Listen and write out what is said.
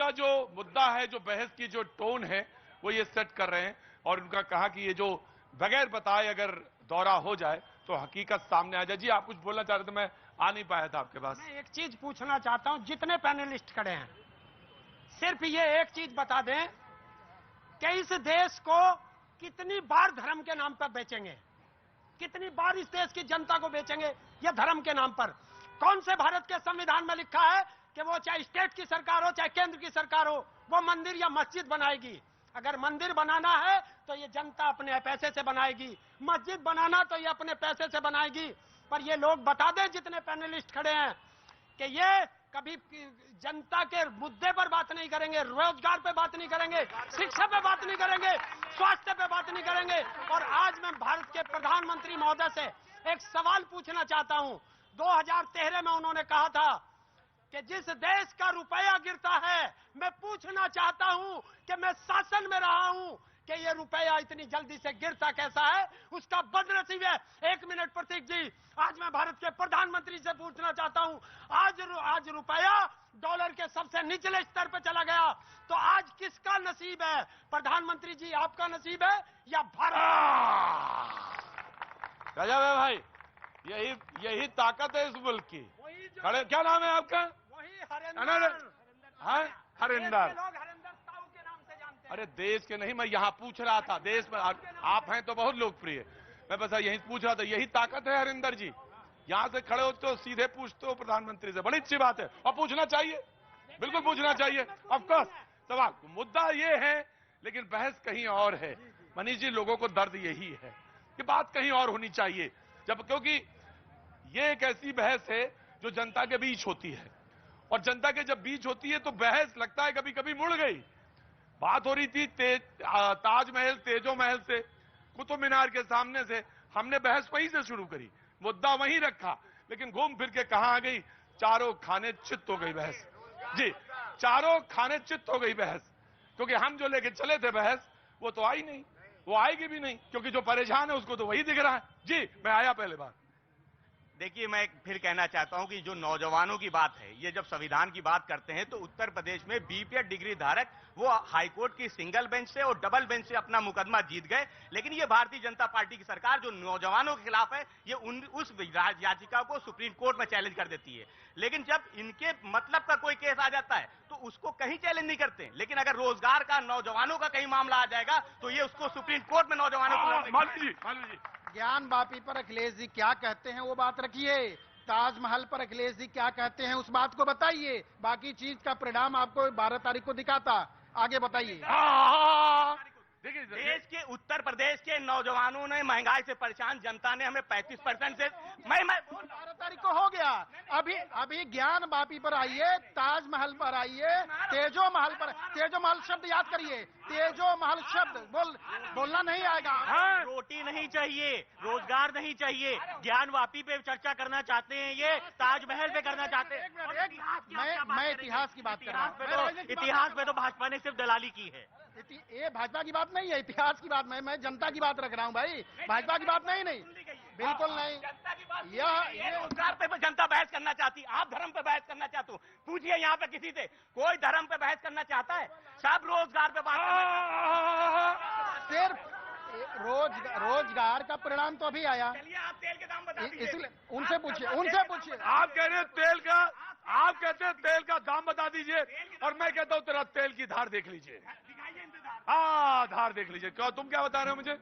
का जो मुद्दा है, जो बहस की जो टोन है, वो ये सेट कर रहे हैं और उनका कहा कि ये जो बगैर बताए अगर दौरा हो जाए तो हकीकत सामने आ जाए। जी आप कुछ बोलना चाह रहे थे, मैं आ नहीं पाया था आपके पास। मैं एक चीज पूछना चाहता हूं, जितने पैनलिस्ट खड़े हैं सिर्फ ये एक चीज बता दें कि इस देश को कितनी बार धर्म के नाम पर बेचेंगे, कितनी बार इस देश की जनता को बेचेंगे ये धर्म के नाम पर। कौन से भारत के संविधान में लिखा है कि वो चाहे स्टेट की सरकार हो चाहे केंद्र की सरकार हो वो मंदिर या मस्जिद बनाएगी? अगर मंदिर बनाना है तो ये जनता अपने पैसे से बनाएगी, मस्जिद बनाना तो ये अपने पैसे से बनाएगी। पर ये लोग बता दें जितने पैनलिस्ट खड़े हैं कि ये कभी जनता के मुद्दे पर बात नहीं करेंगे, रोजगार पे बात नहीं करेंगे, शिक्षा पे बात नहीं करेंगे, स्वास्थ्य पे बात नहीं करेंगे। और आज मैं भारत के प्रधानमंत्री महोदय से एक सवाल पूछना चाहता हूं। 2013 में उन्होंने कहा था कि जिस देश का रुपया गिरता है, मैं पूछना चाहता हूं कि मैं शासन में रहा हूं कि ये रुपया इतनी जल्दी से गिरता कैसा है, उसका बदनसीब है। 1 मिनट प्रतीक जी, आज मैं भारत के प्रधानमंत्री से पूछना चाहता हूं, आज रुपया डॉलर के सबसे निचले स्तर पर चला गया, तो आज किसका नसीब है? प्रधानमंत्री जी आपका नसीब है या भारत? गजब है भाई, यही ताकत है इस मुल्क की। खड़े, क्या नाम है आपका? वही हरिंदर। लोग हरिंदर साहू के नाम से जानते हैं। अरे देश के नहीं, मैं यहाँ पूछ रहा था, देश में आप हैं तो बहुत लोकप्रिय, मैं बस यही पूछ रहा था। यही ताकत है हरिंदर जी, यहाँ से खड़े होते हो सीधे पूछते हो प्रधानमंत्री से, बड़ी अच्छी बात है और पूछना चाहिए, बिल्कुल पूछना चाहिए। ऑफकोर्स सवाल मुद्दा ये है, लेकिन बहस कहीं और है। मनीष जी, लोगों को दर्द यही है कि बात कहीं और होनी चाहिए, जब क्योंकि ये एक ऐसी बहस है जो जनता के बीच होती है, और जनता के जब बीच होती है तो बहस लगता है कभी कभी मुड़ गई। बात हो रही थी ताजमहल, तेजो महल से, कुतुब मीनार के सामने से, हमने बहस वहीं से शुरू करी, मुद्दा वहीं रखा, लेकिन घूम फिर के कहां आ गई? चारों खाने चित्त हो गई बहस। जी, चारों खाने चित्त हो गई बहस, क्योंकि हम जो लेके चले थे बहस वो तो आई नहीं, वो आएगी भी नहीं, क्योंकि जो परेशान है उसको तो वही दिख रहा है। जी मैं आया पहले बार। देखिए, मैं फिर कहना चाहता हूं कि जो नौजवानों की बात है, ये जब संविधान की बात करते हैं तो उत्तर प्रदेश में बीपीएड डिग्री धारक वो हाईकोर्ट की सिंगल बेंच से और डबल बेंच से अपना मुकदमा जीत गए। लेकिन ये भारतीय जनता पार्टी की सरकार जो नौजवानों के खिलाफ है, ये उस याचिका को सुप्रीम कोर्ट में चैलेंज कर देती है। लेकिन जब इनके मतलब का कोई केस आ जाता है तो उसको कहीं चैलेंज नहीं करते। लेकिन अगर रोजगार का, नौजवानों का कहीं मामला आ जाएगा तो ये उसको सुप्रीम कोर्ट में नौजवानों को। ज्ञान वापी पर अखिलेश जी क्या कहते हैं वो बात रखिए, ताजमहल पर अखिलेश जी क्या कहते हैं उस बात को बताइए, बाकी चीज का परिणाम आपको 12 तारीख को दिखाता। आगे बताइए। देखिए, देश के उत्तर प्रदेश के नौजवानों ने, महंगाई से परेशान जनता ने हमें 35% से 12 तारीख को हो गया। अभी ज्ञान वापी पर आइए, ताजमहल पर आइए, तेजो महल पर। तेजो महल शब्द याद करिए, तेजो महल शब्द बोलना नहीं आएगा। रोटी नहीं चाहिए, रोजगार नहीं चाहिए, ज्ञान वापी पे चर्चा करना चाहते हैं, ये ताजमहल पे करना चाहते हैं। मैं इतिहास की बात कर रहा हूँ। इतिहास में तो भाजपा ने सिर्फ दलाली की है। ये भाजपा की बात नहीं है, इतिहास की बात। मैं जनता की बात रख रहा हूँ भाई, भाजपा की बात नहीं। बिल्कुल नहीं। जनता की बात, ये रोजगार पे जनता बहस करना चाहती, आप धर्म पे बहस करना चाहते हो। पूछिए यहाँ पे किसी से, कोई धर्म पे बहस करना चाहता है? सब रोजगार पे बात करना। सिर्फ रोजगार का परिणाम तो अभी आया। चलिए आप तेल के दाम बता दीजिए। इसलिए उनसे पूछिए। आप कह रहे हैं तेल का, आप कहते हैं तेल का दाम बता दीजिए, और मैं कहता हूं तेरा तेल की धार देख लीजिए। हाँ, धार देख लीजिए। क्या तुम क्या बता रहे हो मुझे?